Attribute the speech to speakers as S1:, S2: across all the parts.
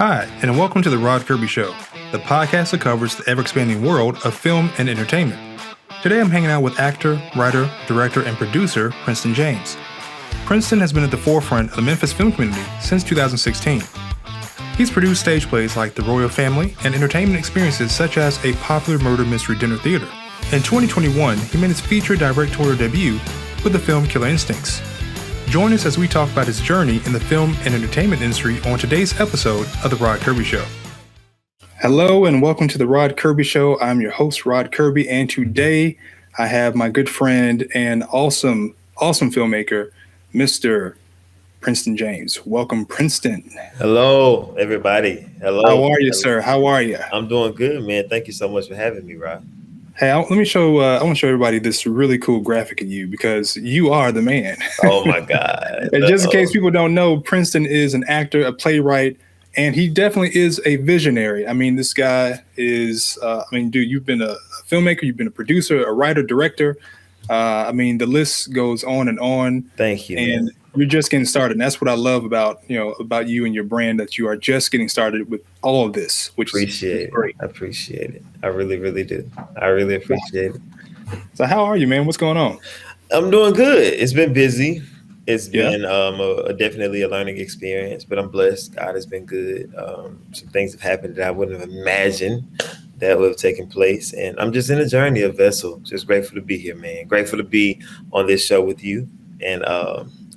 S1: Hi, and welcome to the Rod Kirby Show, the podcast that covers the ever-expanding world of film and entertainment. Today I'm hanging out with actor, writer, director, and producer Princeton James. Princeton has been at the forefront of the Memphis film community since 2016. He's produced stage plays like The Royal Family and entertainment experiences such as a popular murder mystery dinner theater. In 2021, he made his feature directorial debut with the film Killer Instincts. Join us as we talk about his journey in the film and entertainment industry on today's episode of The Rod Kirby Show. Hello and welcome to The Rod Kirby Show. I'm your host, Rod Kirby, and today I have my good friend and awesome filmmaker, Mr. Princeton James. Welcome, Princeton.
S2: Hello, everybody. Hello.
S1: How are you, sir? How are you?
S2: I'm doing good, man. Thank you so much for having me, Rod.
S1: Hey, I want to show everybody this really cool graphic of you because you are the man.
S2: Oh my God.
S1: And just in case people don't know, Princeton is an actor, a playwright, and he definitely is a visionary. I mean, this guy is, dude, you've been a filmmaker, you've been a producer, a writer, director. The list goes on and on.
S2: Thank you.
S1: And
S2: man.
S1: You're just getting started. And that's what I love about you and your brand, that you are just getting started with all of this, which is great.
S2: I appreciate it. I really, really do. I really appreciate it.
S1: So how are you, man? What's going on?
S2: I'm doing good. It's been busy. It's been definitely a learning experience, but I'm blessed. God has been good. Some things have happened that I wouldn't have imagined that would have taken place. And I'm just in a journey of vessel. Just grateful to be here, man. Grateful to be on this show with you. And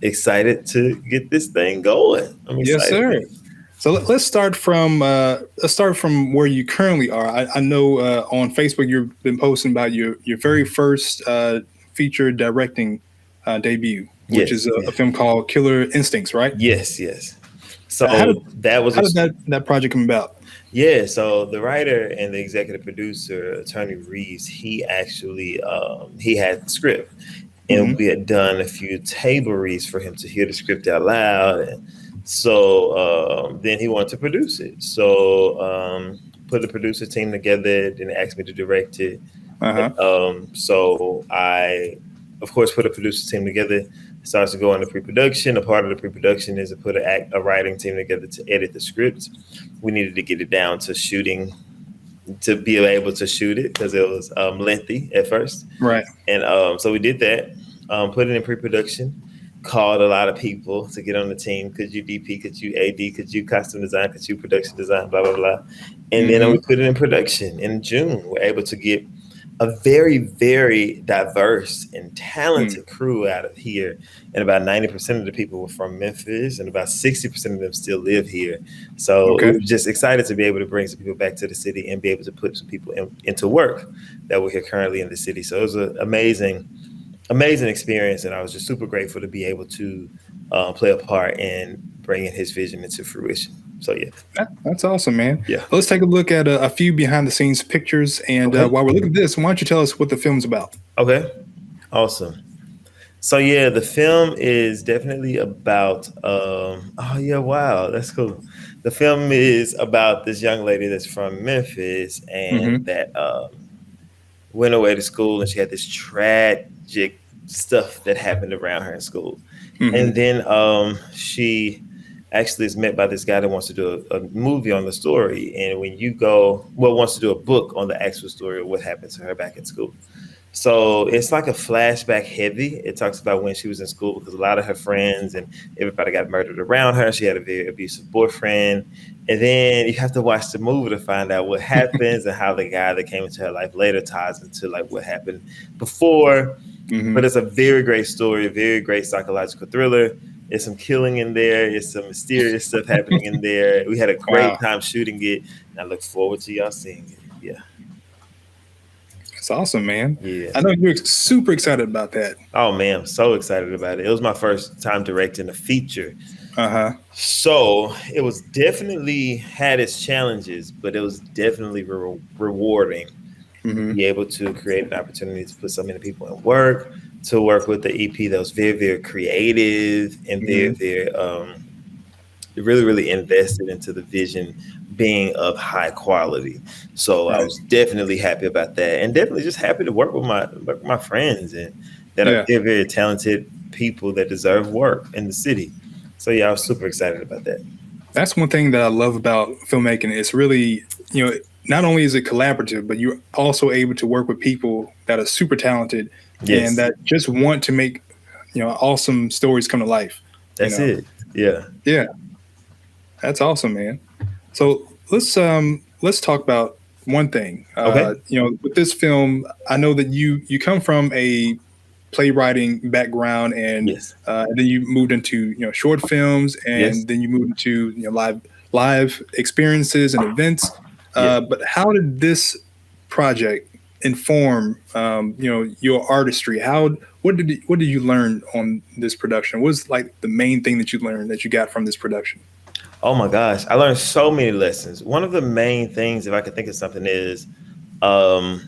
S2: excited to get this thing going. I'm excited.
S1: Yes, sir. So let's start from where you currently are. I know on Facebook you've been posting about your very first feature directing debut, which is a film called Killer Instincts, right?
S2: Yes. So
S1: how did that project come about?
S2: Yeah, so the writer and the executive producer, Attorney Reeves, he actually he had the script. And we had done a few table reads for him to hear the script out loud. And so then he wanted to produce it. So put the producer team together, then asked me to direct it. So I, of course, put a producer team together, starts to go into pre-production. A part of the pre-production is to put a writing team together to edit the script. We needed to get it down to shooting, to be able to shoot it because it was lengthy at first.
S1: Right.
S2: And so we did that, put it in pre-production, called a lot of people to get on the team. Could you DP, could you AD, could you costume design, could you production design, blah, blah, blah. And then we put it in production in June. We're able to get a very, very diverse and talented crew out of here. And about 90% of the people were from Memphis and about 60% of them still live here. So we're just excited to be able to bring some people back to the city and be able to put some people into work that were here currently in the city. So it was an amazing experience. And I was just super grateful to be able to play a part in bringing his vision into fruition. So, yeah.
S1: That's awesome, man.
S2: Yeah.
S1: Let's take a look at a few behind the scenes pictures. And while we're looking at this, why don't you tell us what the film's about?
S2: Okay. Awesome. So, yeah, the film is definitely about, wow, that's cool. The film is about this young lady that's from Memphis and that went away to school, and she had this tragic stuff that happened around her in school. And then she actually is met by this guy that wants to do a movie on the story. And when you wants to do a book on the actual story of what happened to her back in school. So it's like a flashback heavy. It talks about when she was in school because a lot of her friends and everybody got murdered around her. She had a very abusive boyfriend. And then you have to watch the movie to find out what happens and how the guy that came into her life later ties into like what happened before. But it's a very great story, a very great psychological thriller. There's some killing in there. There's some mysterious stuff happening in there. We had a great time shooting it, and I look forward to y'all seeing it. Yeah.
S1: It's awesome, man.
S2: Yeah.
S1: I know you're super excited about that.
S2: Oh, man, I'm so excited about it. It was my first time directing a feature. So it was definitely had its challenges, but it was definitely rewarding to be able to create an opportunity to put so many people in work, to work with the EP that was very, very creative and very really, really invested into the vision being of high quality. So I was definitely happy about that, and definitely just happy to work with my friends and that are very, very talented people that deserve work in the city. So yeah, I was super excited about that.
S1: That's one thing that I love about filmmaking. It's really, not only is it collaborative, but you're also able to work with people that are super talented and
S2: Yes,
S1: that just want to make, awesome stories come to life. You
S2: that's
S1: know,
S2: it. Yeah.
S1: yeah, that's awesome, man. So let's talk about one thing.
S2: Okay.
S1: With this film, I know that you come from a playwriting background,
S2: Yes.
S1: and then you moved into short films,
S2: Yes.
S1: and then you moved into live experiences and events.
S2: Yes.
S1: But how did this project inform your artistry? What did you learn on this production? What was like the main thing that you learned that you got from this production?
S2: Oh my gosh, I learned so many lessons. One of the main things, if I could think of something, is um,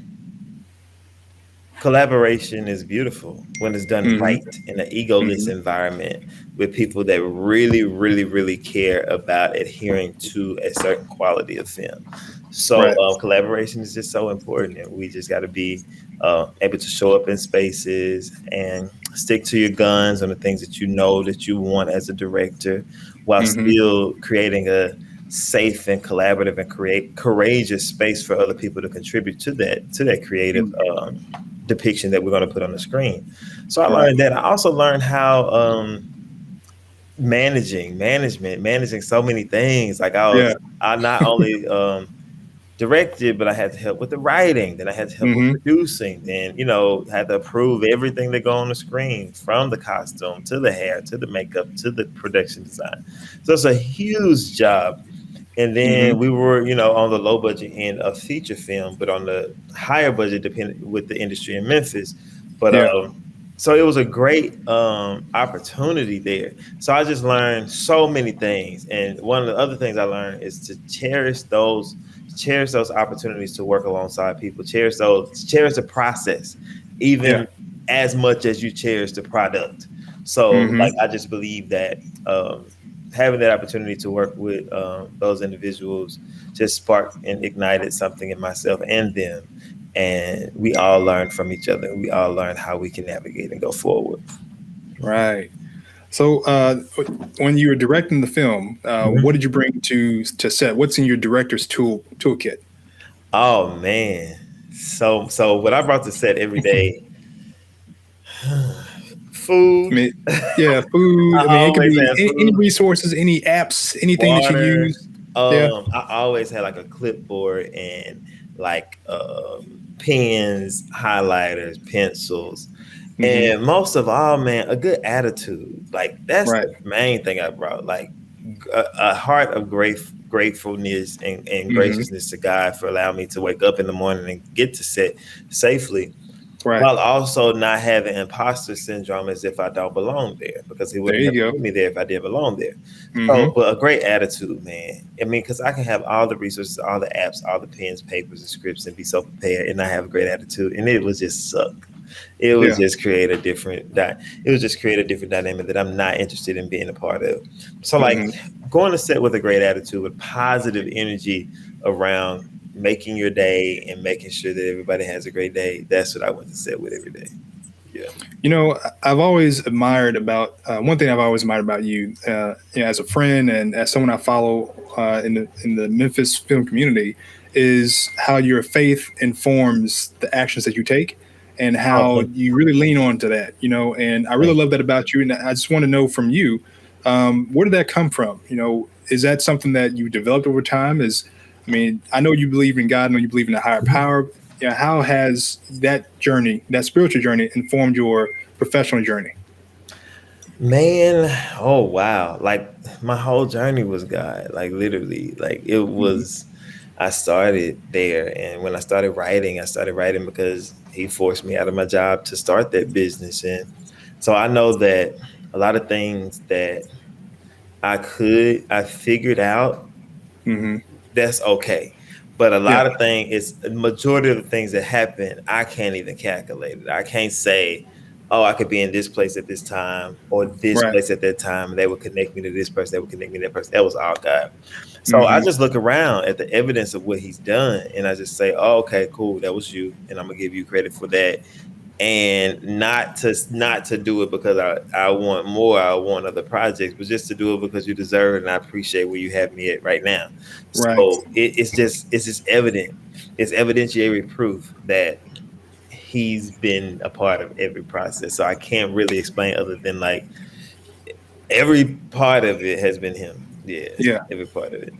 S2: collaboration is beautiful when it's done
S1: Hmm.
S2: right in an egoless
S1: Hmm.
S2: environment with people that really, really, really care about adhering to a certain quality of film. So
S1: Right.
S2: collaboration is just so important, and we just got to be able to show up in spaces and stick to your guns on the things that you know that you want as a director, while
S1: Hmm.
S2: still creating a safe and collaborative and create courageous space for other people to contribute to that creative depiction that we're going to put on the screen. So I
S1: Right.
S2: learned that. I also learned how managing so many things. Like
S1: Yeah.
S2: I not only directed, but I had to help with the writing. Then I had to help with
S1: Hmm.
S2: producing. Then had to approve everything that go on the screen, from the costume to the hair to the makeup to the production design. So it's a huge job. And then
S1: Hmm.
S2: we were, on the low budget end of feature film, but on the higher budget, depending with the industry in Memphis. But
S1: Yeah.
S2: so it was a great opportunity there. So I just learned so many things. And one of the other things I learned is to cherish those opportunities to work alongside people, cherish the process,
S1: Yeah.
S2: even as much as you cherish the product. So like
S1: Hmm.
S2: I just believe that having that opportunity to work with those individuals just sparked and ignited something in myself and them. And we all learned from each other. We all learned how we can navigate and go forward.
S1: Right. So, when you were directing the film, what
S2: Mhm.
S1: did you bring to set? What's in your director's toolkit?
S2: Oh man. So what I brought to set every day,
S1: I
S2: food.
S1: mean, yeah, food. I
S2: I
S1: mean, it could
S2: always
S1: be
S2: had
S1: any
S2: food,
S1: resources, any apps, anything that you
S2: water.
S1: use. Yeah.
S2: I always had like a clipboard and like pens, highlighters, pencils,
S1: Hmm.
S2: and most of all, man, a good attitude. Like that's
S1: Right.
S2: the main thing I brought. Like a heart of gratefulness and
S1: Hmm.
S2: graciousness to God for allowing me to wake up in the morning and get to set safely,
S1: Right.
S2: while also not having imposter syndrome as if I don't belong there, because he would
S1: There
S2: have
S1: you
S2: never
S1: go.
S2: put me there if I did belong there. So,
S1: Hmm.
S2: but a great attitude, man. I mean, because I can have all the resources, all the apps, all the pens, papers, and scripts, and be so prepared, and I have a great attitude, and it would just suck. It would
S1: Yeah.
S2: just create a different it would just create a different dynamic that I'm not interested in being a part of. So, like
S1: Hmm.
S2: going to set with a great attitude, with positive energy around making your day and making sure that everybody has a great day. That's what I want to set with every day. Yeah.
S1: I've always admired about one thing I've always admired about you, as a friend and as someone I follow in the Memphis film community, is how your faith informs the actions that you take, and
S2: Oh,
S1: how
S2: thank you.
S1: you really lean on to that. And I really
S2: Thank
S1: love
S2: you.
S1: that about you. And I just want to know from you, where did that come from? Is that something that you developed over time? I mean, I know you believe in God, I know you believe in a higher power. How has that journey, that spiritual journey, informed your professional journey?
S2: Man, oh wow. Like my whole journey was God. Like literally. Like it
S1: Hmm.
S2: was I started there, and when I started writing because he forced me out of my job to start that business. And so I know that a lot of things that I figured out,
S1: Hmm.
S2: that's okay. But a
S1: Yeah.
S2: lot of things, it's the majority of the things that happen, I can't even calculate it. I can't say, oh, I could be in this place at this time or this
S1: Right.
S2: place at that time. And they would connect me to this person. They would connect me to that person. That was all God. So I
S1: Hmm.
S2: just look around at the evidence of what he's done, and I just say, oh, okay, cool. That was you. And I'm going to give you credit for that. and not to do it because I want more, I want other projects, but just to do it because you deserve it and I appreciate where you have me at right now.
S1: Right.
S2: So it's just evident. It's evidentiary proof that he's been a part of every process. So I can't really explain other than like every part of it has been him. Yeah,
S1: Yeah.
S2: every part of it.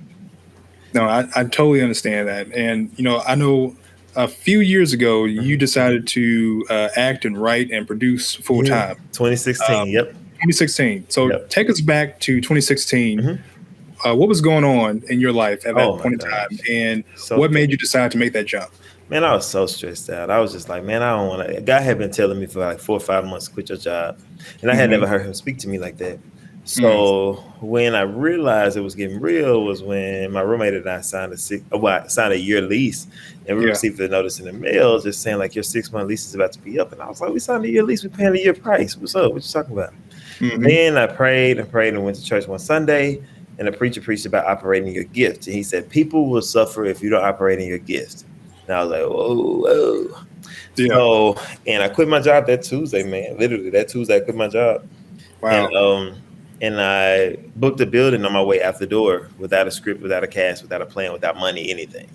S1: No, I totally understand that. And, I know a few years ago, you
S2: Mhm.
S1: decided to act and write and produce full
S2: Yeah,
S1: time.
S2: 2016. Yep.
S1: 2016. So
S2: Yep.
S1: take us back to 2016.
S2: Mhm.
S1: What was going on in your life at
S2: Oh
S1: that
S2: my
S1: point in time?
S2: gosh.
S1: And
S2: So
S1: what made you decide to make that jump?
S2: Man, I was so stressed out. I was just like, man, I don't want to. God had been telling me for like 4 or 5 months, quit your job. And I had
S1: Hmm.
S2: never heard him speak to me like that.
S1: Mm.
S2: So when I realized it was getting real was when my roommate and I signed I signed a year lease, and we
S1: Yeah.
S2: received the notice in the mail just saying like your 6 month lease is about to be up. And I was like, we signed a year lease, we're paying a year price. What's up? What you talking about?
S1: Hmm.
S2: Then I prayed and prayed and went to church one Sunday, and the preacher preached about operating your gift. And he said, people will suffer if you don't operate in your gift. And I was like, whoa, whoa.
S1: Yeah.
S2: So, and I quit my job that Tuesday, man. Literally that Tuesday, I quit my job. And
S1: Wow.
S2: and I booked a building on my way out the door without a script, without a cast, without a plan, without money, anything.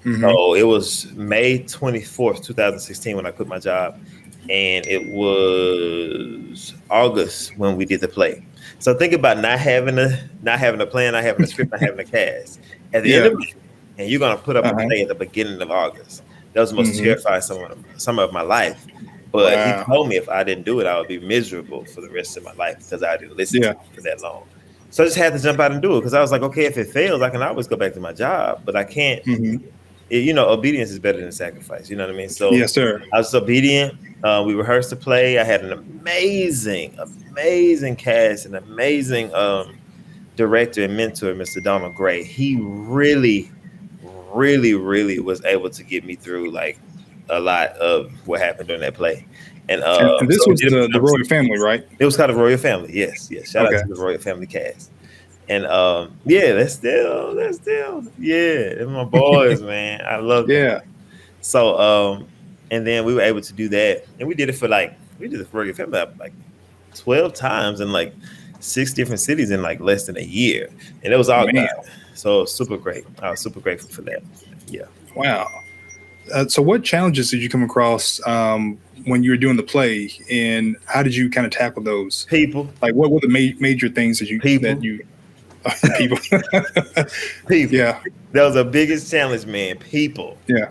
S1: Hmm.
S2: So it was May 24th, 2016 when I quit my job. And it was August when we did the play. So think about not having a plan, not having a script, not having a cast. At the end
S1: Yeah.
S2: of May, and you're gonna put up a
S1: Uh-huh.
S2: play at the beginning of August. That was the most
S1: Hmm.
S2: terrifying summer of my life. But he
S1: Wow.
S2: told me if I didn't do it, I would be miserable for the rest of my life because I didn't listen to
S1: Yeah.
S2: him for that long. So I just had to jump out and do it because I was like, okay, if it fails, I can always go back to my job, but I can't.
S1: Hmm.
S2: Obedience is better than sacrifice. You know what I mean? So
S1: Yes, sir.
S2: I was obedient. We rehearsed the play. I had an amazing cast, an amazing director and mentor, Mr. Donald Gray. He really, really, really was able to get me through like a lot of what happened during that play. And
S1: And this
S2: so we
S1: was
S2: did it for
S1: the
S2: number
S1: royal
S2: 6
S1: family,
S2: weeks.
S1: right?
S2: It was kind of Royal Family. Yes, yes. Shout out
S1: Okay.
S2: to the Royal Family cast. And yeah, that's still, yeah, they're my boys, man. I love them.
S1: Yeah.
S2: So and then we were able to do that, and we did it for Royal Family like 12 times in like 6 different cities in like less than a year, and it was all
S1: Man.
S2: God. So super great. I was super grateful for that. Yeah,
S1: Wow. So, what challenges did you come across when you were doing the play, and how did you kind of tackle those?
S2: people,
S1: Like, what were the major things that
S2: people,
S1: you people?
S2: people.
S1: Yeah.
S2: That was the biggest challenge, man. People.
S1: Yeah.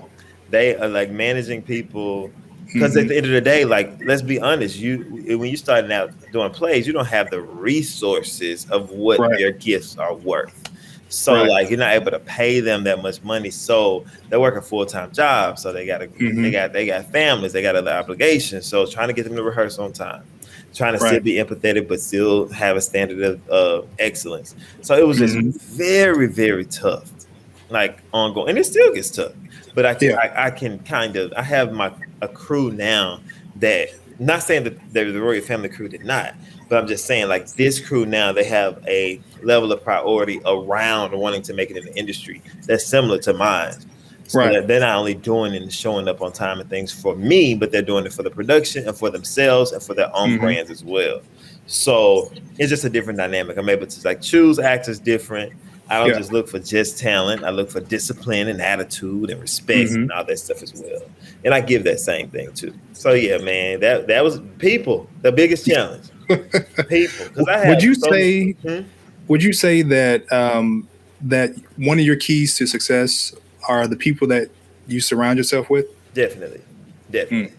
S2: They are like managing people because at
S1: Hmm.
S2: the end of the day, like let's be honest, when you starting out doing plays, you don't have the resources of what
S1: Right.
S2: their gifts are worth. So
S1: Right.
S2: like you're not able to pay them that much money. So they're working full-time jobs. So they
S1: Hmm.
S2: got they got families, they got other obligations. So trying to get them to rehearse on time, trying to still
S1: Right.
S2: be empathetic but still have a standard of excellence. So it was just
S1: Hmm.
S2: very, very tough, like ongoing, and it still gets tough. But
S1: Yeah.
S2: I can kind of I have a crew now that, not saying that the Royal Family crew did not, but I'm just saying like this crew now, they have a level of priority around wanting to make it in the industry that's similar to mine. So
S1: Right.
S2: that they're not only doing and showing up on time and things for me, but they're doing it for the production and for themselves and for their own
S1: Hmm.
S2: brands as well. So it's just a different dynamic. I'm able to like choose actors different. I don't
S1: Yeah.
S2: just look for just talent. I look for discipline and attitude and respect
S1: Hmm.
S2: and all that stuff as well. And I give that same thing too. So yeah, man, that was people, the biggest challenge. People, because I
S1: Would
S2: have
S1: you
S2: so
S1: say?
S2: hmm?
S1: Would you say that that one of your keys to success are the people that you surround yourself with?
S2: Definitely,
S1: Mm.
S2: definitely.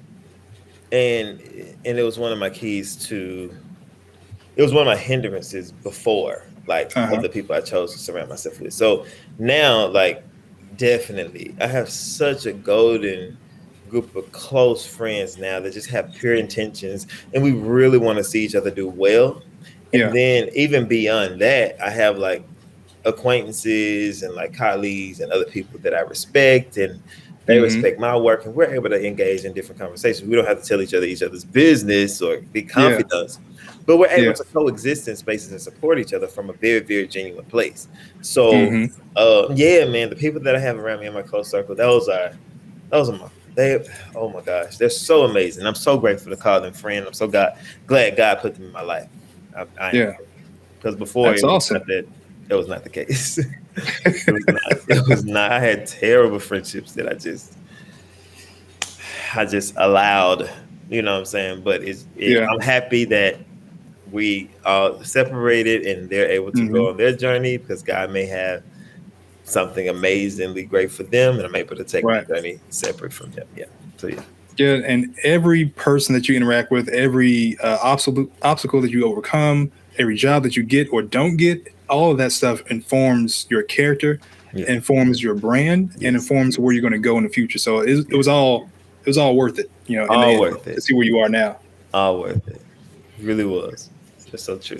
S2: And and it was one of my keys to it was one of my hindrances before, like
S1: Uh
S2: of
S1: huh.
S2: the people I chose to surround myself with. So now, like, definitely, I have such a golden group of close friends now that just have pure intentions, and we really want to see each other do well. And
S1: Yeah.
S2: then even beyond that, I have like acquaintances and like colleagues and other people that I respect, and they
S1: Hmm.
S2: respect my work, and we're able to engage in different conversations. We don't have to tell each other's business or be
S1: Yeah.
S2: confidants, but we're able
S1: Yeah.
S2: to coexist in spaces and support each other from a very, very genuine place. So
S1: Hmm.
S2: yeah, man, the people that I have around me in my close circle, those are my They, oh my gosh, they're so amazing. I'm so grateful to call them friend. I'm so glad God put them in my life. I am,
S1: Yeah,
S2: because before
S1: that's awesome.
S2: it was not the case. It was not. It was not. I had terrible friendships that I just allowed. You know what I'm saying? But
S1: Yeah.
S2: I'm happy that we are separated and they're able to
S1: Hmm.
S2: go on their journey because God may have something amazingly great for them, and I'm able to take my
S1: Right.
S2: journey separate from them. Yeah. So yeah.
S1: Yeah, and every person that you interact with, every obstacle that you overcome, every job that you get or don't get, all of that stuff informs your character,
S2: Yeah.
S1: informs your brand, and
S2: Yes.
S1: informs where you're going to go in the future. So it was all worth it, in the
S2: All
S1: end,
S2: worth
S1: to
S2: it.
S1: see where you are now.
S2: All worth it. Really was. That's so true.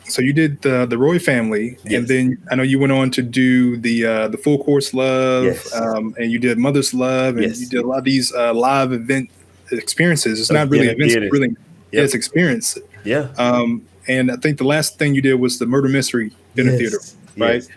S1: So you did the Roy family, and
S2: Yes.
S1: then I know you went on to do the Full Course Love,
S2: Yes.
S1: and you did Mother's Love, and you
S2: Yes.
S1: did a lot of these live event experiences. It's not
S2: Yeah,
S1: really
S2: in the
S1: events, but
S2: theaters.
S1: really
S2: Yep.
S1: it's experience.
S2: Yeah.
S1: And I think the last thing you did was the Murder Mystery Dinner Theater,
S2: Yes.
S1: right?
S2: Yes.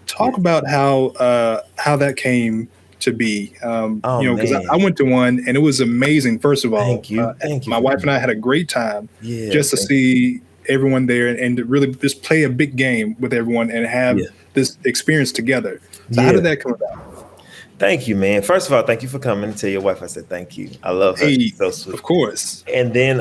S1: Talk
S2: Yes.
S1: about how that came to be.
S2: Oh
S1: Because I
S2: man.
S1: went to one and it was amazing. First of all,
S2: Thank you. Thank you
S1: my
S2: for
S1: wife and
S2: coming.
S1: I had a great time
S2: Yeah.
S1: just to
S2: Thank you.
S1: see everyone there and to really just play a big game with everyone and have
S2: Yeah.
S1: this experience together. So how
S2: Yeah.
S1: did that come about?
S2: Thank you, man. First of all, thank you for coming and tell your wife I said thank you. I love her.
S1: Hey,
S2: She's so sweet.
S1: of course.
S2: And then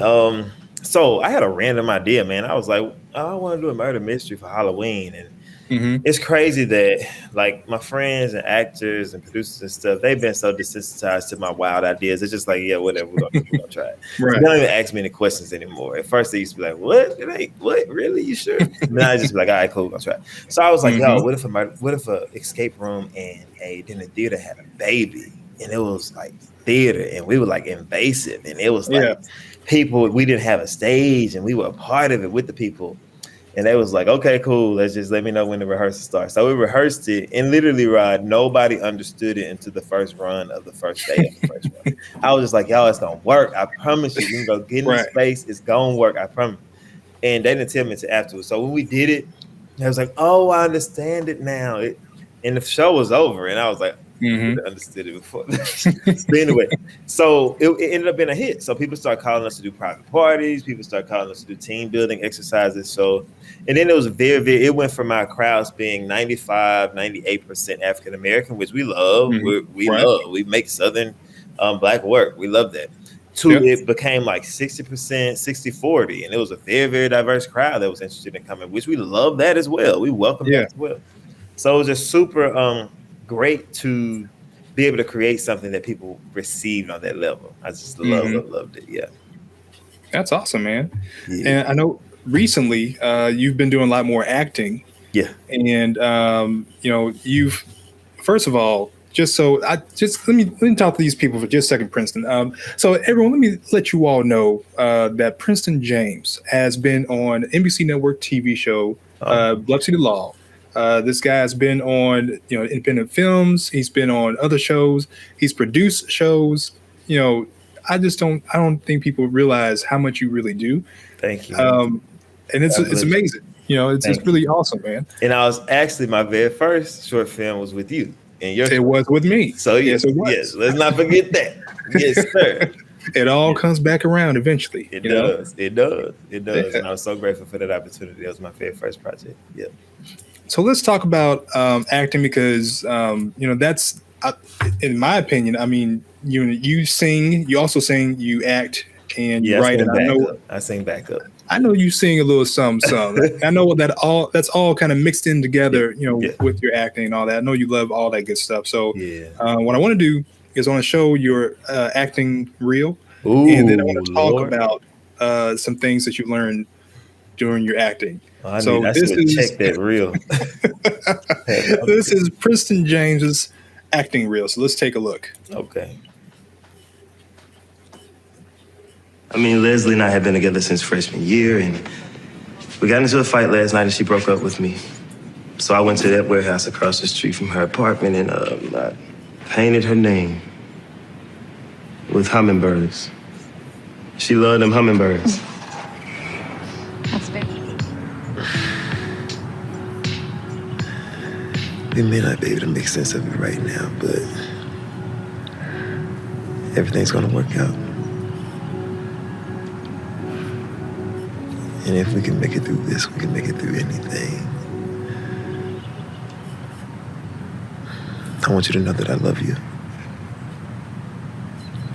S2: so I had a random idea, man. I was like, oh, I want to do a murder mystery for Halloween. And
S1: Hmm.
S2: it's crazy that like my friends and actors and producers and stuff, they've been so desensitized to my wild ideas. It's just like, yeah, whatever, we're gonna try it. So
S1: Right.
S2: they don't even ask me any questions anymore. At first they used to be like, what? What? Really? You sure? And then I just be like, all right, cool, we're gonna try it. So I was like, yo,
S1: Hmm.
S2: what if a escape room and a dinner theater had a baby? And it was like theater and we were like invasive and it was
S1: Yeah.
S2: like people, we didn't have a stage and we were a part of it with the people. And they was like, okay, cool. Let's just let me know when the rehearsal starts. So we rehearsed it, and literally, Rod, nobody understood it until the first run of the first day of the first run. I was just like, y'all, it's gonna work. I promise you. We can go get in the
S1: Right.
S2: space. It's gonna work. I promise. And they didn't tell me until afterwards. So when we did it, I was like, oh, I understand it now. And the show was over, and I was like, I should
S1: Hmm.
S2: have understood it before. But anyway, so it ended up being a hit. So people started calling us to do private parties. People started calling us to do team building exercises. So, and then it was it went from our crowds being 95, 98% African American, which we love.
S1: Hmm.
S2: We
S1: Right.
S2: love. We make Southern Black work. We love that. To
S1: Yep.
S2: it became like 60%, 60-40. And it was a very, very diverse crowd that was interested in coming, which we love that as well. We welcome that
S1: Yeah.
S2: as well. So it was just super great to be able to create something that people received on that level. I just
S1: Hmm.
S2: loved it. Yeah.
S1: That's awesome, man.
S2: Yeah.
S1: And I know recently you've been doing a lot more acting,
S2: Yeah.
S1: and you've first of all, just so I just let me talk to these people for just a second, Princeton. So everyone, let me let you all know that Princeton James has been on NBC Network TV show
S2: Oh,
S1: Blood City Law. This guy has been on independent films. He's been on other shows. He's produced shows. You know, I don't think people realize how much you really do.
S2: thank you, man.
S1: Um, and it's
S2: God
S1: it's
S2: bless you.
S1: amazing. It's
S2: Thank you.
S1: really awesome, man.
S2: And I was actually my very first short film was with you in your
S1: It
S2: show.
S1: was with me.
S2: So
S1: Yes, it
S2: yes,
S1: was.
S2: let's not forget that. Yes, sir.
S1: It all
S2: Yeah.
S1: comes back around eventually.
S2: It does. It does. It does.
S1: Yeah.
S2: And I was so grateful for that opportunity. That was my very first project. Yeah.
S1: So let's talk about acting because that's in my opinion. I mean, you sing, you also sing, you act, and you
S2: Yeah, I
S1: write. And
S2: sing backup. I sing backup.
S1: I know you sing a little some. I know that's all kind of mixed in
S2: Yeah.
S1: together.
S2: Yeah.
S1: With your acting and all that. I know you love all that good stuff. So
S2: Yeah.
S1: what I want to do is I want to show your acting reel, and then I
S2: Ooh,
S1: want to talk
S2: Lord.
S1: about some things that you learned during your acting.
S2: I
S1: So
S2: should
S1: this
S2: have
S1: is
S2: checked that reel.
S1: this is Princeton James's acting reel. So let's take a look.
S2: Okay.
S3: I mean, Leslie and I had been together since freshman year, and we got into a fight last night, and she broke up with me. So I went to that warehouse across the street from her apartment, and I painted her name with hummingbirds. She loved them hummingbirds.
S4: That's big.
S3: We may not be able to make sense of it right now, but
S2: everything's gonna work out. And if we can make it through this, we can make it through anything. I want you to know that I love you.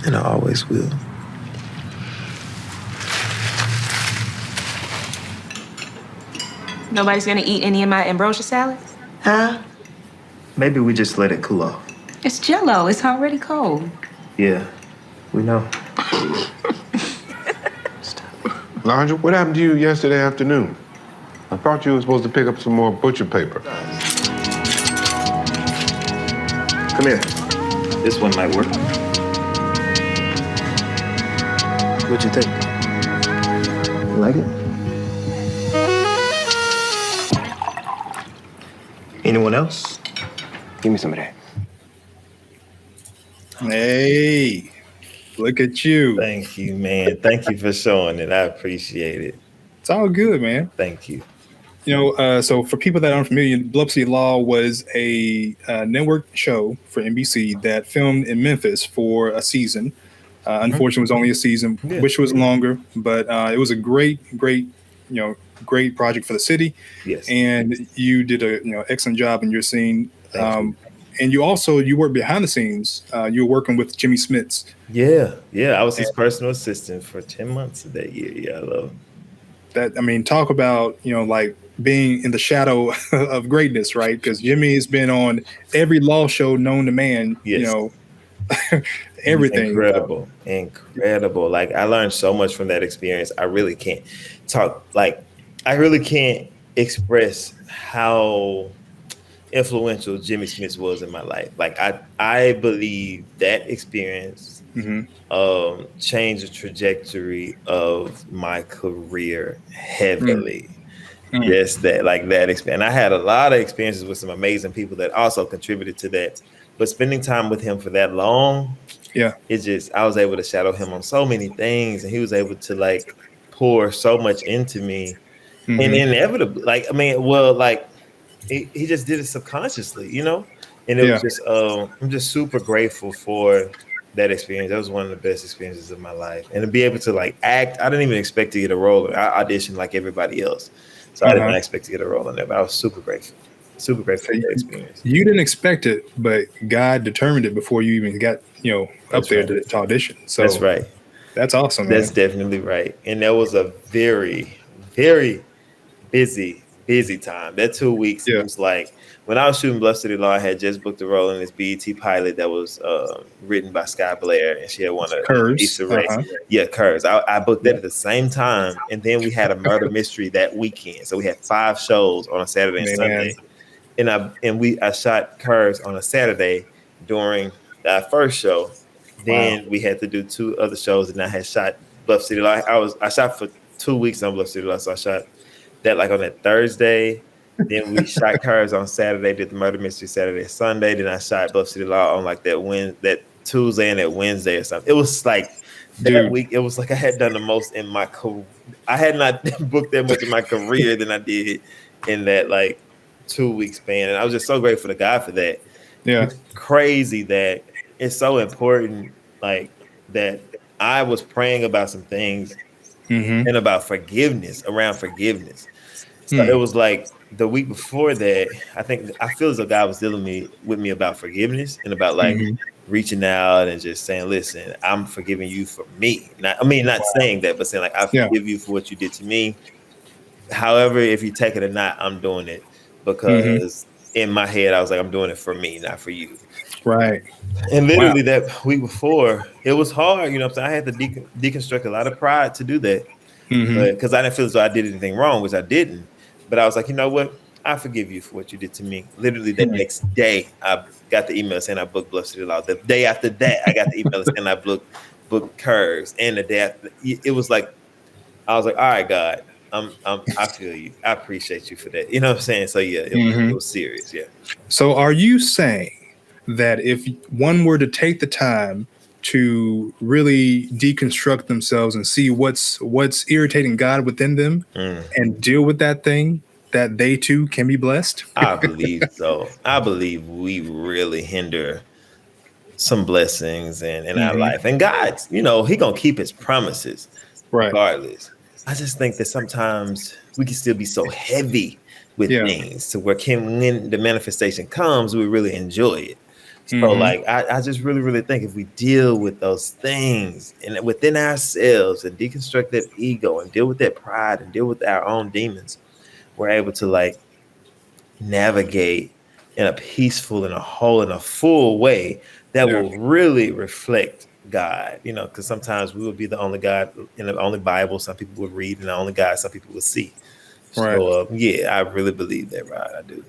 S2: And I always will.
S5: Nobody's gonna eat any of my ambrosia salads?
S3: Huh? Maybe we just let it cool off.
S5: It's Jell-O. It's already cold.
S3: Yeah, we know.
S6: Nigel, what happened to you yesterday afternoon? I thought you were supposed to pick up some more butcher paper.
S3: Come here. This one might work. What'd you think? You like it? Anyone else? Give me some of that.
S1: Hey, look at you.
S2: Thank you, man. Thank you for showing it. I appreciate it.
S1: It's all good, man.
S2: Thank you.
S1: So for people that aren't familiar, Bluff City Law was a network show for NBC that filmed in Memphis for a season. Unfortunately, it was only a season, which was longer, but it was a great project for the city.
S2: Yes.
S1: And you did a excellent job in your scene. And you worked behind the scenes. You were working with Jimmy Smits.
S2: Yeah. I was his personal assistant for 10 months of that year. Yeah, I love him.
S1: That, I mean, talk about, like being in the shadow of greatness, right? Because Jimmy has been on every law show known to man,
S2: Yes.
S1: Everything.
S2: Incredible. Like, I learned so much from that experience. I really can't express how influential Jimmy Smits was in my life. Like, I believe that experience changed the trajectory of my career heavily. Yes, that experience. I had a lot of experiences with some amazing people that also contributed to that. But spending time with him for that long, I was able to shadow him on so many things, and he was able to pour so much into me. And inevitably, he just did it subconsciously, And it was just, I'm just super grateful for that experience. That was one of the best experiences of my life. And to be able to act, I didn't even expect to get a role. I auditioned like everybody else. So I did not expect to get a role in there, but I was super grateful. Super grateful for that experience.
S1: You didn't expect it, but God determined it before you even got, up there to audition. So
S2: that's right.
S1: That's awesome, man.
S2: That's definitely right. And that was a very, very busy time. That 2 weeks, it was like, when I was shooting Bluff City Law, I had just booked a role in this BET pilot that was written by Sky Blair, and she had won a Issa Rae. Yeah, Curves. I booked that at the same time, and then we had a murder mystery that weekend. So we had 5 shows on a Saturday and Sunday. And I shot Curves on a Saturday during our first show. Then we had to do 2 other shows, and I had shot Bluff City Law. I shot for 2 weeks on Bluff City Law, so I shot that on that Thursday. Then we shot Curves on Saturday, did the murder mystery Saturday and Sunday. Then I shot Bluff City Law on that Tuesday and that Wednesday or something. It was that week. It was like I had done the most in my career. I had not booked that much in my career than I did in that 2 week span. And I was just so grateful to God for that.
S1: Yeah.
S2: It's crazy that it's so important, that I was praying about some things and about forgiveness, around forgiveness. So it was the week before that, I feel as though God was dealing with me about forgiveness and about reaching out and just saying, listen, I'm forgiving you for me. Not saying that, but saying I forgive you for what you did to me. However, if you take it or not, I'm doing it because in my head, I was like, I'm doing it for me, not for you.
S1: Right.
S2: And literally that week before, it was hard. I had to deconstruct a lot of pride to do that because I didn't feel as though I did anything wrong, which I didn't. But I was like, you know what? I forgive you for what you did to me. Literally the next day, I got the email saying I booked Bluff City Law. The day after that, I got the email saying I booked Curves. And the day after, it was I was like, all right, God, I feel you. I appreciate you for that. You know what I'm saying? So yeah, it was serious. Yeah.
S1: So are you saying that if one were to take the time to really deconstruct themselves and see what's irritating God within them and deal with that thing, that they too can be blessed?
S2: I believe so. I believe we really hinder some blessings in our
S1: Mm-hmm.
S2: life. And God's, he gonna keep his promises
S1: Right.
S2: regardless. I just think that sometimes we can still be so heavy with
S1: Yeah.
S2: things to where when the manifestation comes, we really enjoy it. So
S1: Mm-hmm.
S2: like I just really, really think if we deal with those things and within ourselves and deconstruct that ego and deal with that pride and deal with our own demons, we're able to like navigate in a peaceful and a whole and a full way that will really reflect God, because sometimes we would be the only God in the only Bible some people would read and the only God some people would see.
S1: Right.
S2: So yeah, I really believe that, right? I do.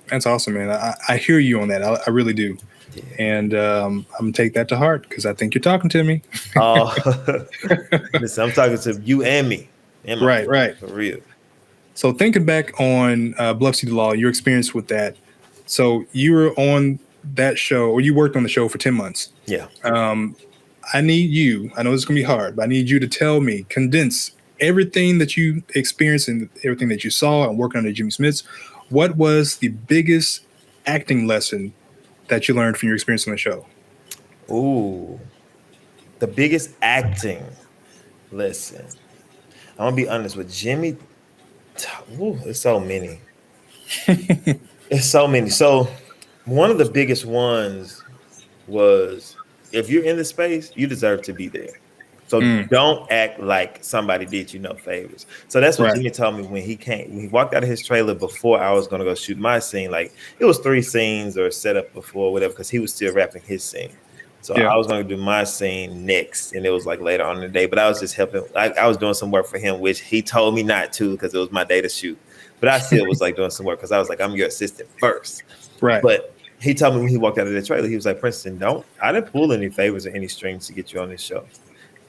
S1: That's awesome, man. I hear you on that. I really do.
S2: Yeah.
S1: And I'm going to take that to heart because I think you're talking to me.
S2: Oh, listen, I'm talking to you and me. And
S1: Right, right.
S2: For real.
S1: So thinking back on Bluff City Law, your experience with that. So you were on that show, or you worked on the show for 10 months.
S2: Yeah.
S1: I need you, I know this is going to be hard, but I need you to tell me, condense everything that you experienced and everything that you saw and working on the Jimmy Smits. What was the biggest acting lesson that you learned from your experience on the show?
S2: Ooh, the biggest acting lesson. I'm gonna be honest with Jimmy. Ooh, it's so many. It's so many. So one of the biggest ones was if you're in the space, you deserve to be there. So don't act like somebody did you no favors. So that's what
S1: Right.
S2: Jimmy told me when he walked out of his trailer before I was gonna go shoot my scene. Like it was 3 scenes or set up before whatever, because he was still wrapping his scene. So I was gonna do my scene next, and it was like later on in the day. But I was just helping. I was doing some work for him, which he told me not to because it was my day to shoot. But I still was like doing some work because I was like, I'm your assistant first.
S1: Right.
S2: But he told me when he walked out of the trailer, he was like, Princeton, I didn't pull any favors or any strings to get you on this show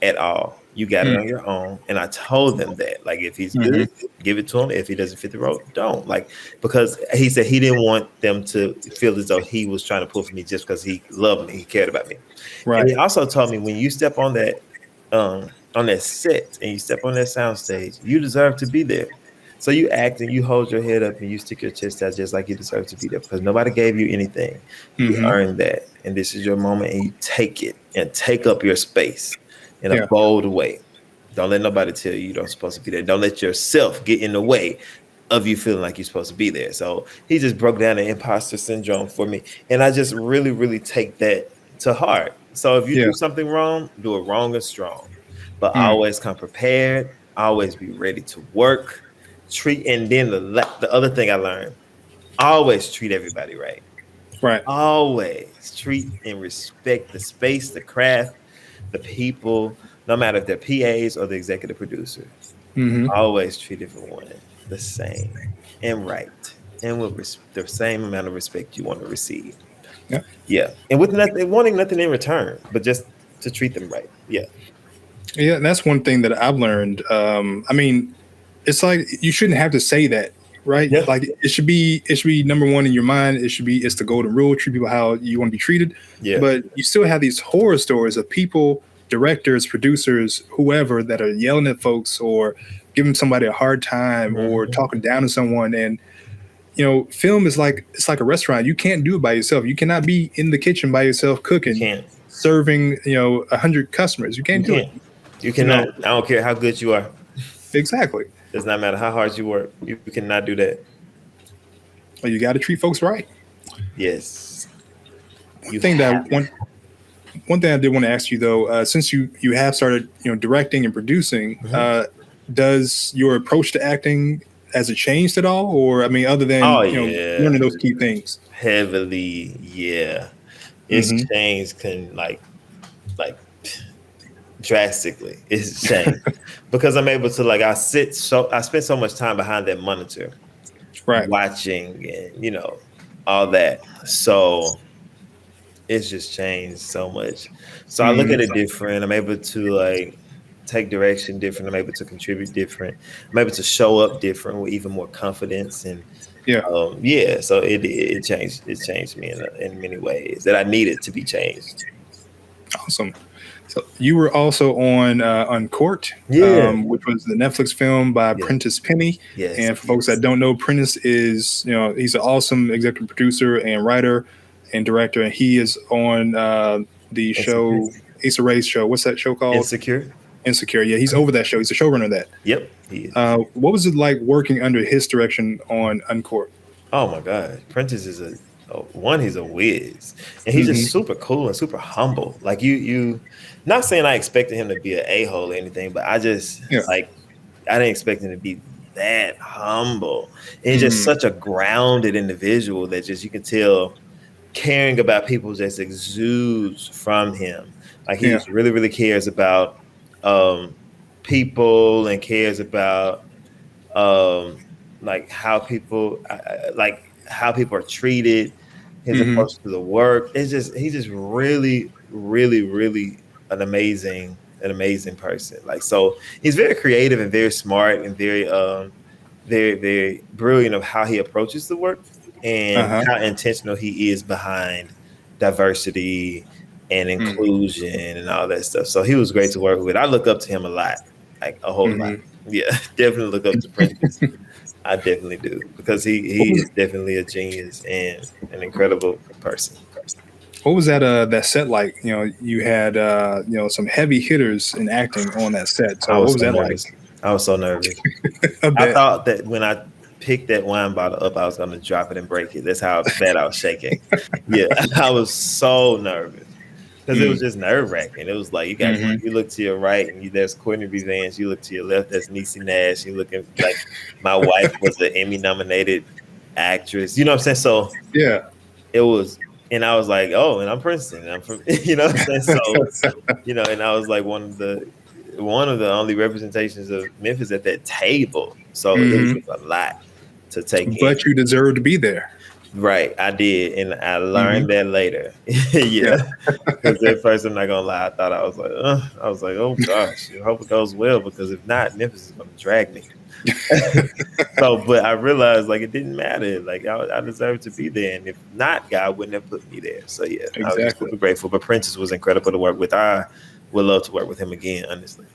S2: at all. You got it on your own. And I told them that, like, if he's good, give it to him. If he doesn't fit the role, don't. Like, because he said he didn't want them to feel as though he was trying to pull for me just because he loved me, he cared about me.
S1: Right.
S2: And he also told me when you step on that set and you step on that soundstage, you deserve to be there. So you act and you hold your head up and you stick your chest out just like you deserve to be there, because nobody gave you anything. You earned that. And this is your moment, and you take it and take up your space in a bold way. Don't let nobody tell you don't supposed to be there. Don't let yourself get in the way of you feeling like you're supposed to be there. So he just broke down the imposter syndrome for me. And I just really, really take that to heart. So if you do something wrong, do it wrong and strong. But always come prepared. Always be ready to work. And then the other thing I learned, always treat everybody right.
S1: Right.
S2: Always treat and respect the space, the craft, the people, no matter if they're PAs or the executive producer. Always treat everyone the same and right, and with the same amount of respect you want to receive. Yeah. And with wanting nothing in return, but just to treat them right. Yeah.
S1: Yeah, that's one thing that I've learned. I mean, it's like you shouldn't have to say that, right?
S2: Yeah.
S1: Like it should be number one in your mind. It's the golden rule. Treat people how you want to be treated.
S2: Yeah.
S1: But you still have these horror stories of people, directors, producers, whoever, that are yelling at folks or giving somebody a hard time or talking down to someone. And film is it's like a restaurant. You can't do it by yourself. You cannot be in the kitchen by yourself cooking, serving 100 customers. You can't do it.
S2: You cannot. I don't care how good you are.
S1: Exactly.
S2: Does not matter how hard you work. You cannot do that.
S1: Well, you got to treat folks right.
S2: Yes.
S1: One thing I did want to ask you though, since you have started directing and producing, does your approach to acting, has it changed at all? Or I mean, other than learning those key things?
S2: Heavily, yeah. It's changed like drastically. It's changed because I'm able to I spend so much time behind that monitor,
S1: right,
S2: watching and all that. So it's just changed so much. So I look at it different. I'm able to take direction different. I'm able to contribute different. I'm able to show up different with even more confidence and So it changed. It changed me in many ways that I needed to be changed.
S1: Awesome. So you were also on Court, which was the Netflix film by Prentice. And for folks that don't know, Prentice is he's an awesome executive producer and writer, and director, and he is on the show Issa Rae's show. What's that show called?
S2: Insecure.
S1: Insecure. Yeah, he's over that show. He's the showrunner of that.
S2: Yep, he is.
S1: What was it like working under his direction on Uncorked?
S2: Oh my God, Prentice is he's a whiz, and he's just super cool and super humble. Like you, not saying I expected him to be an a-hole or anything, but I just I didn't expect him to be that humble. And he's just such a grounded individual that just you can tell caring about people just exudes from him. Like he just really, really cares about people and cares about like how people are treated, his approach to the work. He's just really, really, really an amazing person. Like, so he's very creative and very smart and very very brilliant of how he approaches the work and how intentional he is behind diversity and inclusion and all that stuff. So he was great to work with. I look up to him a lot, like a whole lot. Yeah, definitely look up to Prentice. I definitely do, because he is definitely a genius and an incredible person.
S1: What was that set like? You know, you had some heavy hitters in acting on that set. So what was that like?
S2: I was so nervous. I thought that when I picked that wine bottle up, I was going to drop it and break it. That's how bad I was shaking. Yeah, I was so nervous because it was just nerve wracking. It was like you look to your right and there's Courtney B. Vance. You look to your left, that's Niecy Nash. You looking like my wife was an Emmy nominated actress. You know what I'm saying? So
S1: yeah,
S2: it was. And I was like, oh, and I'm Princeton. And I'm from, you know what I'm saying? So, and I was like one of the only representations of Memphis at that table. So it was a lot to take in.
S1: But you deserve to be there.
S2: Right, I did. And I learned that later. Because at first, I'm not going to lie, I was like, oh gosh, I hope it goes well, because if not, Memphis is going to drag me. But I realized like it didn't matter. Like I deserved to be there, and if not, God wouldn't have put me there. So yeah, exactly. I was super grateful. But Prentice was incredible to work with. I would love to work with him again, honestly.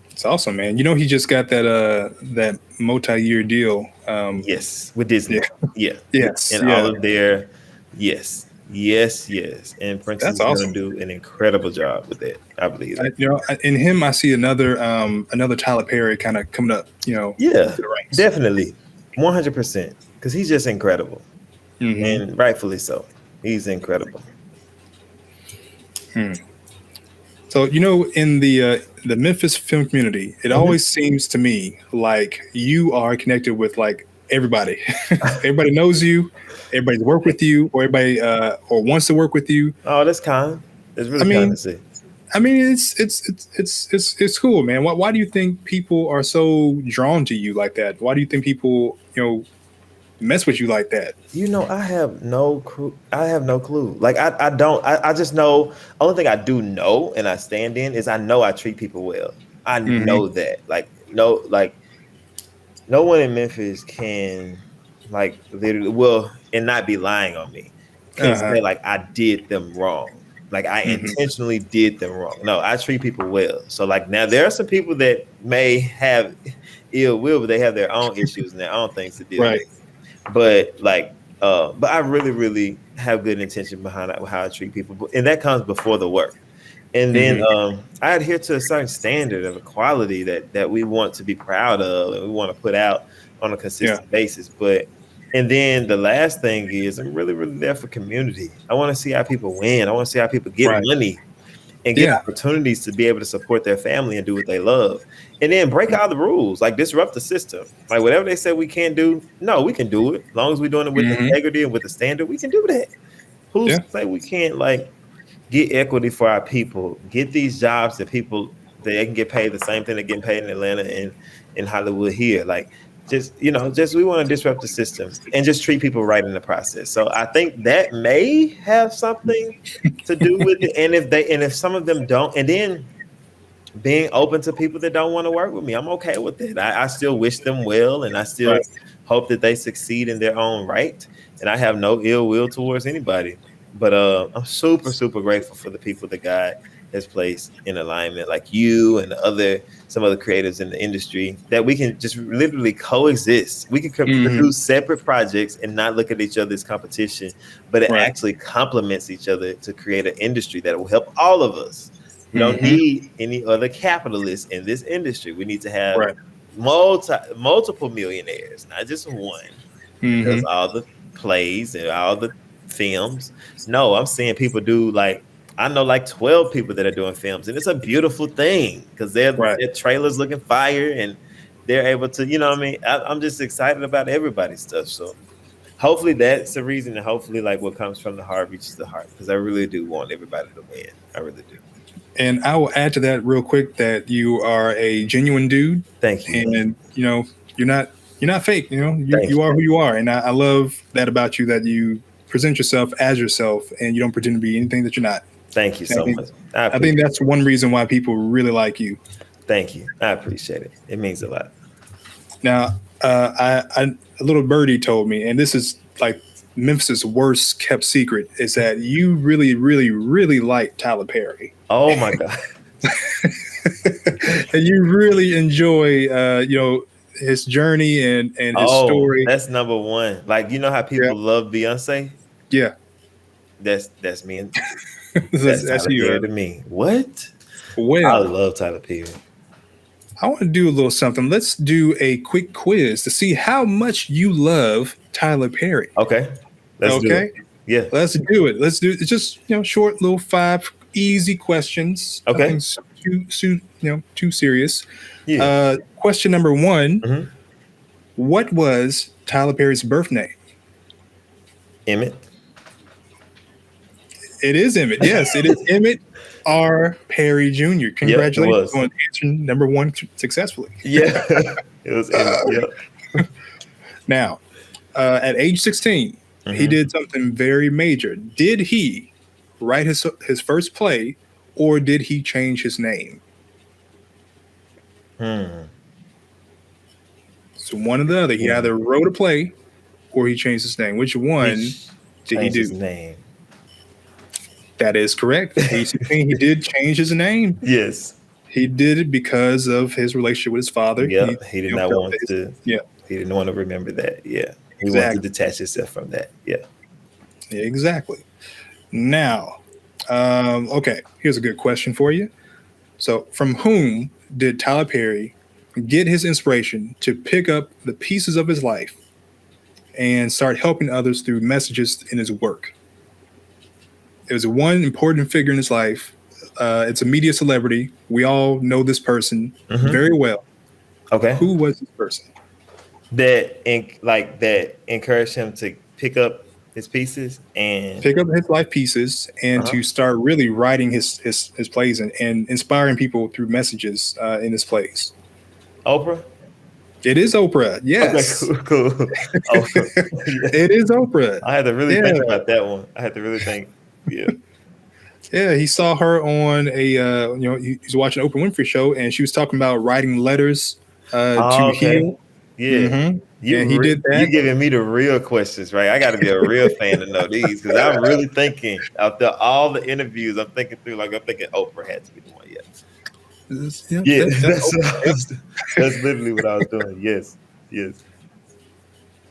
S1: It's awesome, man. You know, he just got that multi-year deal.
S2: Yes, with Disney. Yeah.
S1: Yes.
S2: And all of their yes. And Prentice is going to do an incredible job with that. I believe that.
S1: In him, I see another Tyler Perry kind of coming up.
S2: Yeah, definitely, 100%. Because he's just incredible, and rightfully so. He's incredible.
S1: So in the Memphis film community, it always seems to me like you are connected with like everybody. Everybody knows you. Everybody's worked with you, or everybody or wants to work with you.
S2: Oh, that's kind. It's really kind to see.
S1: I mean, it's cool, man. Why do you think people are so drawn to you like that? Why do you think people mess with you like that?
S2: I have no clue. Like I don't. I just know. Only thing I do know, and I stand in, is I know I treat people well. I know that. No one in Memphis can literally and not be lying on me. Can say like I did them wrong. Like I intentionally did them wrong. No, I treat people well. So like now there are some people that may have ill will, but they have their own issues and their own things to deal with. But but I really, really have good intention behind how I treat people, and that comes before the work. And then I adhere to a certain standard of equality that we want to be proud of and we want to put out on a consistent basis. And then the last thing is I'm really, really there for community. I want to see how people win. I want to see how people get money and get opportunities to be able to support their family and do what they love. And then break all the rules, like disrupt the system. Like whatever they said we can't do, no, we can do it. As long as we're doing it with integrity and with the standard, we can do that. Who's to say we can't get equity for our people, get these jobs that people they can get paid the same thing they're getting paid in Atlanta and in Hollywood here. Just we want to disrupt the system and just treat people right in the process. So I think that may have something to do with it. And if some of them don't, and then being open to people that don't want to work with me, I'm okay with it. I still wish them well, and I still hope that they succeed in their own right. And I have no ill will towards anybody. But I'm super, super grateful for the people that God has placed in alignment, like you and some other creatives in the industry, that we can just literally coexist. We can produce separate projects and not look at each other as competition, but it actually complements each other to create an industry that will help all of us. We don't need any other capitalists in this industry. We need to have multiple millionaires, not just one. Does all the plays and all the films. No, I'm seeing people do I know 12 people that are doing films, and it's a beautiful thing because their trailers looking fire and they're able to, you know what I mean? I'm just excited about everybody's stuff. So hopefully that's the reason, and hopefully what comes from the heart reaches the heart, because I really do want everybody to win. I really do.
S1: And I will add to that real quick that you are a genuine dude.
S2: Thank you.
S1: And you're not fake. You are who you are, and I love that about you, that you present yourself as yourself and you don't pretend to be anything that you're not.
S2: Thank you so much.
S1: I think that's one reason why people really like you.
S2: Thank you. I appreciate it. It means a lot.
S1: Now, a little birdie told me, and this is Memphis's worst kept secret, is that you really, really, really like Tyler Perry.
S2: Oh my God.
S1: And you really enjoy, his journey and his story.
S2: That's number one. You know how people love Beyonce?
S1: Yeah.
S2: That's me.
S1: That's
S2: Tyler
S1: you.
S2: Perry to me. What?
S1: Well,
S2: I love Tyler Perry.
S1: I want to do a little something. Let's do a quick quiz to see how much you love Tyler Perry.
S2: Okay. Let's do it. Yeah.
S1: Let's do it. Let's do it. It's just, short little 5 easy questions.
S2: Okay.
S1: Nothing too serious.
S2: Yeah.
S1: Question number 1. What was Tyler Perry's birth name?
S2: Emmett.
S1: It is Emmett. Yes, it is Emmett R. Perry Jr. Congratulations on answering number 1 successfully.
S2: Yeah. It was Emmett. Yep.
S1: Now, at age 16, he did something very major. Did he write his first play, or did he change his name? So one or the other. He either wrote a play or he changed his name. Which one did he do?
S2: His name.
S1: That is correct. At age 16, he did change his name.
S2: Yes.
S1: He did it because of his relationship with his father.
S2: Yeah, he did not want to. Yeah, he didn't want to remember that. Yeah, he wanted to detach himself from that. Yeah,
S1: exactly. Now, okay, here's a good question for you. So, from whom did Tyler Perry get his inspiration to pick up the pieces of his life and start helping others through messages in his work? It was one important figure in his life. It's a media celebrity. We all know this person very well.
S2: Okay.
S1: Who was this person?
S2: That encouraged him to pick up his pieces and
S1: pick up his life pieces and to start really writing his plays and inspiring people through messages in his plays.
S2: Oprah?
S1: It is Oprah. Yes.
S2: Okay, cool. Oprah.
S1: It is Oprah.
S2: I had to really think about that one. I had to really think. Yeah.
S1: Yeah, he saw her on he was watching Oprah Winfrey show, and she was talking about writing letters to heal.
S2: Yeah.
S1: He did that.
S2: You're giving me the real questions, right? I got to be a real fan to know these, because I'm really thinking after all the interviews, I'm thinking Oprah had to be the one. That's literally what I was doing. Yes.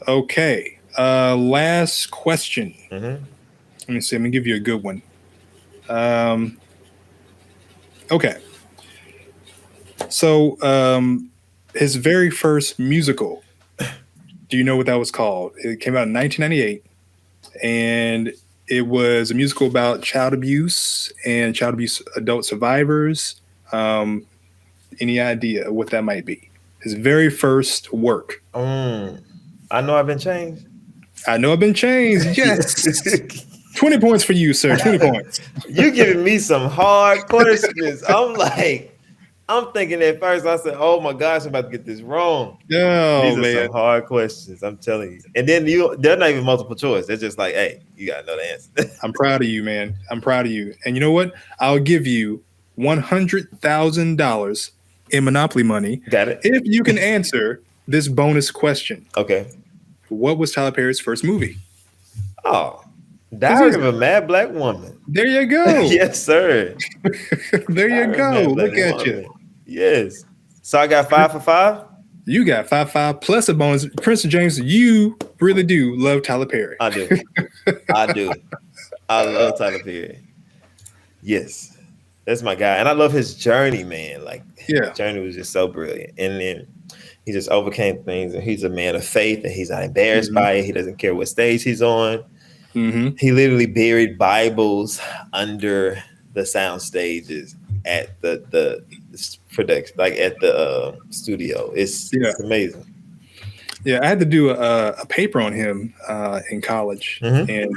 S1: Okay. Last question. Let me see. I'm gonna give you a good one. Okay. So, his very first musical, do you know what that was called? It came out in 1998, and it was a musical about child abuse and child abuse adult survivors. Any idea what that might be? His very first work.
S2: I Know I've Been Changed.
S1: I Know I've Been Changed. Yes. 20 points for you, sir. 20 points.
S2: You giving me some hard questions. I'm thinking at first, I said, oh my gosh, I'm about to get this wrong.
S1: No,
S2: These are some hard questions, I'm telling you. And then they're not even multiple choice. They're just like, hey, you got to know the answer.
S1: I'm proud of you, man. I'm proud of you. And you know what? I'll give you $100,000 in Monopoly money.
S2: Got it.
S1: If you can answer this bonus question.
S2: Okay.
S1: What was Tyler Perry's first movie?
S2: Oh, Diary of a Mad Black Woman.
S1: There you go.
S2: Yes, sir.
S1: There you go. Look at you.
S2: Yes. So I got 5 for 5.
S1: You got 5 plus a bonus. Princeton James, you really do love Tyler Perry.
S2: I do. I do. I love Tyler Perry. Yes. That's my guy. And I love his journey, man. Like, his journey was just so brilliant. And then he just overcame things. And he's a man of faith. And he's not embarrassed by it. He doesn't care what stage he's on. He literally buried Bibles under the sound stages at the production, like at the studio. It's amazing.
S1: Yeah, I had to do a paper on him in college, and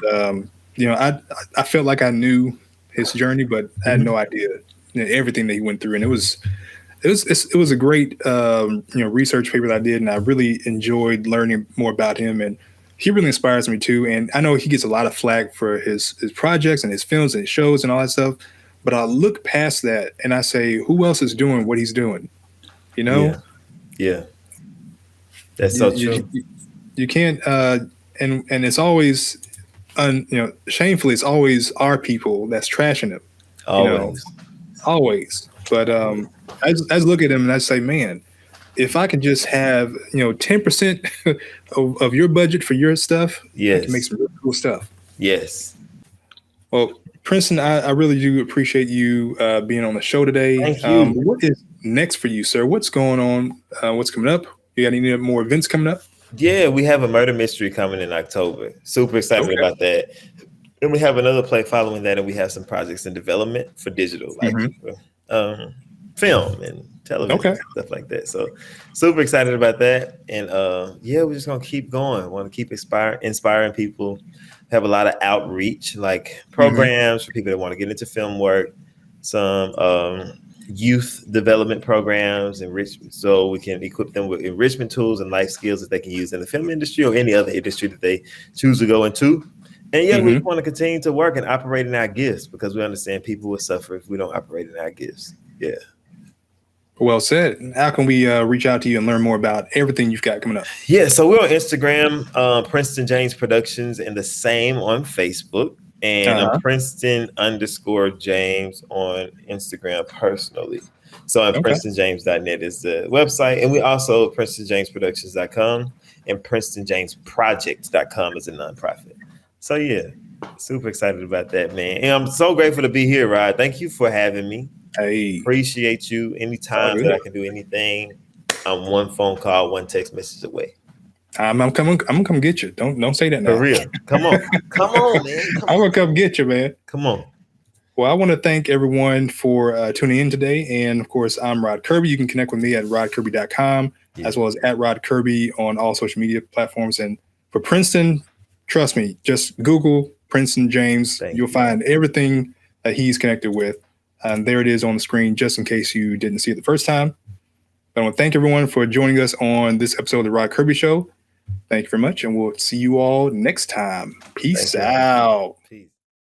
S1: I felt like I knew his journey, but I had no idea everything that he went through, and it was a great research paper that I did, and I really enjoyed learning more about him, and he really inspires me too. And I know he gets a lot of flack for his projects and his films and his shows and all that stuff. But I look past that and I say, who else is doing what he's doing? You know?
S2: Yeah. That's so true.
S1: You can't, and it's always, shamefully, it's always our people that's trashing him. Always. But I just look at him and I say, man, if I could just have 10% of your budget for your stuff, I can make some really cool stuff.
S2: Yes.
S1: Well, Princeton, I really do appreciate you being on the show today.
S2: Thank you.
S1: What is next for you, sir? What's going on? What's coming up? You got any more events coming up?
S2: Yeah, we have a murder mystery coming in October. Super excited about that. And we have another play following that, and we have some projects in development for digital, like film and television, stuff like that. So super excited about that. And we're just gonna keep going. Want to keep inspiring people. Have a lot of outreach, like programs for people that want to get into film work, some youth development programs, enrichment, so we can equip them with enrichment tools and life skills that they can use in the film industry or any other industry that they choose to go into. And we want to continue to work and operate in our gifts, because we understand people will suffer if we don't operate in our gifts. Yeah.
S1: Well said. How can we reach out to you and learn more about everything you've got coming up?
S2: Yeah, so we're on Instagram, Princeton James Productions, and the same on Facebook. And I'm Princeton_James on Instagram personally. So I'm PrincetonJames.net is the website. And we also PrincetonJamesProductions.com and PrincetonJamesProject.com is a nonprofit. So yeah, super excited about that, man. And I'm so grateful to be here, Rod. Thank you for having me.
S1: Hey,
S2: appreciate you. Anytime that I can do anything, I'm one phone call, one text message away.
S1: I'm coming. I'm gonna come get you. Don't say that now.
S2: For real. Come on, man.
S1: I'm gonna come get you, man.
S2: Come on.
S1: Well, I want to thank everyone for tuning in today, and of course, I'm Rod Kirby. You can connect with me at rodkirby.com as well as at Rod Kirby on all social media platforms. And for Princeton, trust me, just Google Princeton James. You'll find everything that he's connected with. And there it is on the screen, just in case you didn't see it the first time. I want to thank everyone for joining us on this episode of the Rod Kirby Show. Thank you very much, and we'll see you all next time. Peace out.
S2: Peace.